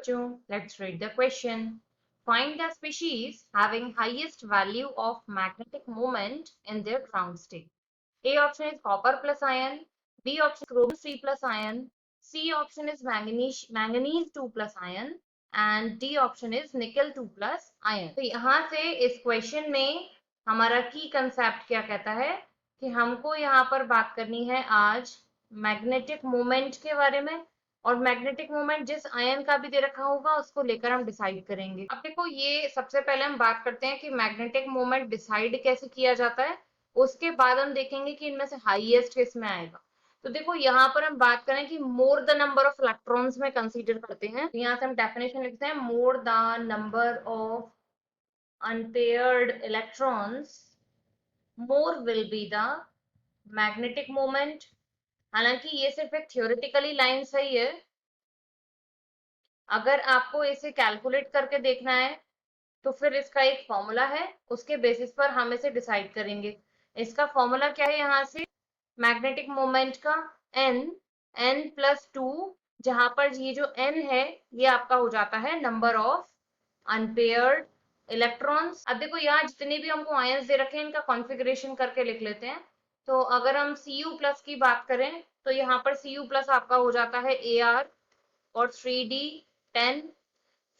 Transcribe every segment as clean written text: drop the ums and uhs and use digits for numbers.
बच्चों, let's read the question. Find the species having highest value of magnetic moment in their ground state. A option is copper plus iron, B option is chromium 3 plus iron, C option is manganese 2 plus iron and D option is nickel 2 plus iron. तो यहाँ से इस question में हमारा की concept क्या कहता है कि हमको यहाँ पर बात करनी है आज मैग्नेटिक मोमेंट के बारे में, और मैग्नेटिक मोमेंट जिस आयन का भी दे रखा होगा उसको लेकर हम डिसाइड करेंगे। अब देखो, ये सबसे पहले हम बात करते हैं कि मैग्नेटिक मोमेंट डिसाइड कैसे किया जाता है, उसके बाद हम देखेंगे कि इनमें से हाईएस्ट किस में आएगा। तो देखो, यहाँ पर हम बात करें कि more the number of electrons में कंसीडर करते हैं, तो यहाँ से हम डेफिनेशन लिखते हैं more the number of unpaired electrons more will be the magnetic moment. हालांकि ये सिर्फ एक थियोरेटिकली लाइन सही है, अगर आपको इसे कैलकुलेट करके देखना है तो फिर इसका एक फॉर्मूला है, उसके बेसिस पर हम इसे डिसाइड करेंगे। इसका फॉर्मूला क्या है, यहाँ से मैग्नेटिक मोमेंट का n प्लस 2, जहां पर ये जो n है ये आपका हो जाता है नंबर ऑफ अनपेयर्ड इलेक्ट्रॉन्स। अब देखो, यहाँ जितने भी हमको आयंस दे रखे हैं इनका कॉन्फ़िगरेशन करके लिख लेते हैं। तो अगर हम Cu प्लस की बात करें तो यहाँ पर Cu प्लस आपका हो जाता है Ar और 3d10।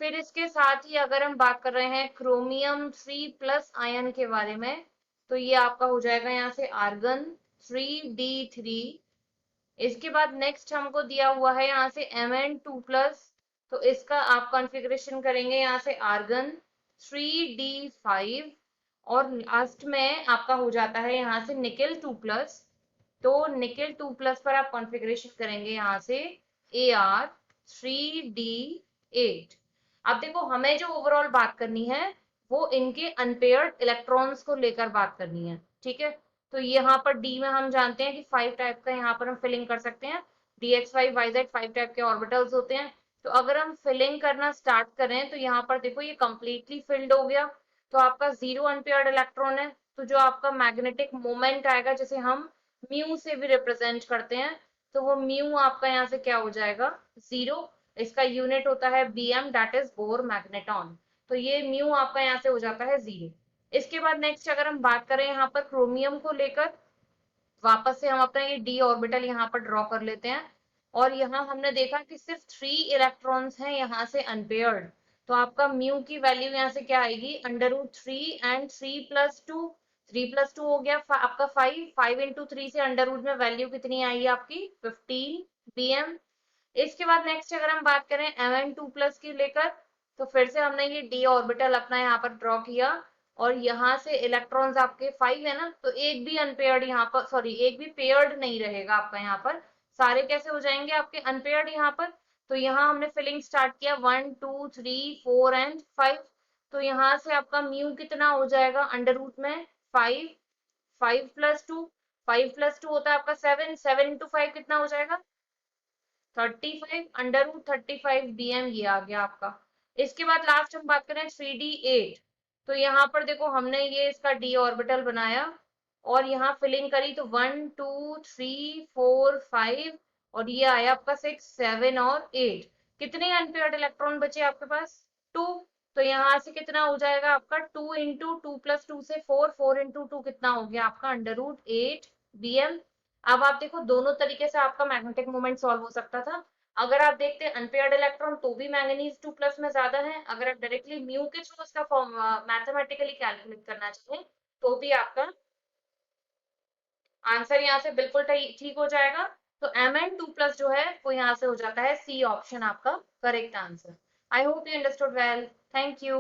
फिर इसके साथ ही अगर हम बात कर रहे हैं क्रोमियम 3 प्लस आयन के बारे में, तो ये आपका हो जाएगा यहाँ से आर्गन 3d3। इसके बाद नेक्स्ट हमको दिया हुआ है यहाँ से Mn2 प्लस, तो इसका आप कॉन्फ़िगरेशन करेंगे यहाँ से आर्गन 3d5, और लास्ट में आपका हो जाता है यहाँ से निकेल 2 प्लस। तो निकेल 2 प्लस पर आप कॉन्फ़िगरेशन करेंगे यहाँ से Ar 3d8। अब देखो, हमें जो ओवरऑल बात करनी है वो इनके अनपेयर्ड इलेक्ट्रॉन्स को लेकर बात करनी है, ठीक है। तो यहाँ पर डी में हम जानते हैं कि 5 टाइप का यहाँ पर हम फिलिंग कर सकते हैं, dx5 yz 5 टाइप के ऑर्बिटल्स होते हैं। तो अगर हम फिलिंग करना स्टार्ट करें तो यहाँ पर देखो ये कंप्लीटली फिल्ड हो गया, तो आपका 0 अनपेयर्ड इलेक्ट्रॉन है। तो जो आपका मैग्नेटिक मोमेंट आएगा, जिसे हम म्यू से भी रिप्रेजेंट करते हैं, तो वो म्यू आपका यहाँ से क्या हो जाएगा 0। इसका यूनिट होता है bm, that is bore magneton. तो ये म्यू आपका यहाँ से हो जाता है 0। इसके बाद नेक्स्ट अगर हम बात करें यहाँ पर क्रोमियम को लेकर, वापस से हम अपना ये d ऑर्बिटल यहाँ पर ड्रॉ कर लेते हैं, और यहाँ हमने देखा कि सिर्फ 3 इलेक्ट्रॉन्स हैं यहाँ से अनपेयर्ड। तो आपका म्यू की वैल्यू यहाँ से क्या आएगी, √3 एंड 3 प्लस 2, 3 प्लस 2 हो गया आपका 5 इंटू 3 से अंडर रूट में वैल्यू कितनी आई आपकी 15 bm। इसके बाद नेक्स्ट अगर हम बात करें Mn2 प्लस की लेकर, तो फिर से हमने ये d ऑर्बिटल अपना यहाँ पर ड्रॉ किया, और यहाँ से इलेक्ट्रॉन्स आपके 5 है ना, तो एक भी अनपेयर्ड यहाँ पर, सॉरी एक भी पेयर्ड नहीं रहेगा आपका यहाँ पर, सारे कैसे हो जाएंगे आपके अनपेयर्ड यहाँ पर। तो यहाँ हमने फिलिंग स्टार्ट किया 1 2 3 4 एंड 5। तो यहाँ से आपका म्यू कितना हो जाएगा अंडर रूट में 5, 5 प्लस 2, 5 प्लस 2 होता है आपका 7, 7 इंटू 5 कितना हो जाएगा 35, अंडर रूट 35 bm, ये आ गया आपका। इसके बाद लास्ट हम बात करें 3d8, तो यहाँ पर देखो हमने ये इसका d ऑर्बिटल बनाया और यहाँ फिलिंग करी, तो 1 2 3 4 5, और ये आया आपका 6 7 और 8। कितने अनपेयर्ड इलेक्ट्रॉन बचे आपके पास 2। तो यहाँ से कितना हो जाएगा आपका 2 इंटू 2 प्लस 2 से 4, 4 इंटू 2 कितना हो गया आपका अंडर रूट 8 bm। अब आप देखो, दोनों तरीके से आपका मैग्नेटिक मोमेंट सॉल्व हो सकता था। अगर आप देखते हैं अनपेयर्ड इलेक्ट्रॉन तो भी मैंगनीज 2 प्लस में ज्यादा है, अगर आप डायरेक्टली म्यू के थ्रू उसका फॉर्म मैथमेटिकली कैलकुलेट करना चाहें तो भी आपका आंसर यहाँ से बिल्कुल ठीक हो जाएगा। तो Mn2 प्लस जो है वो यहाँ से हो जाता है सी ऑप्शन आपका correct answer. I hope you understood well. Thank you.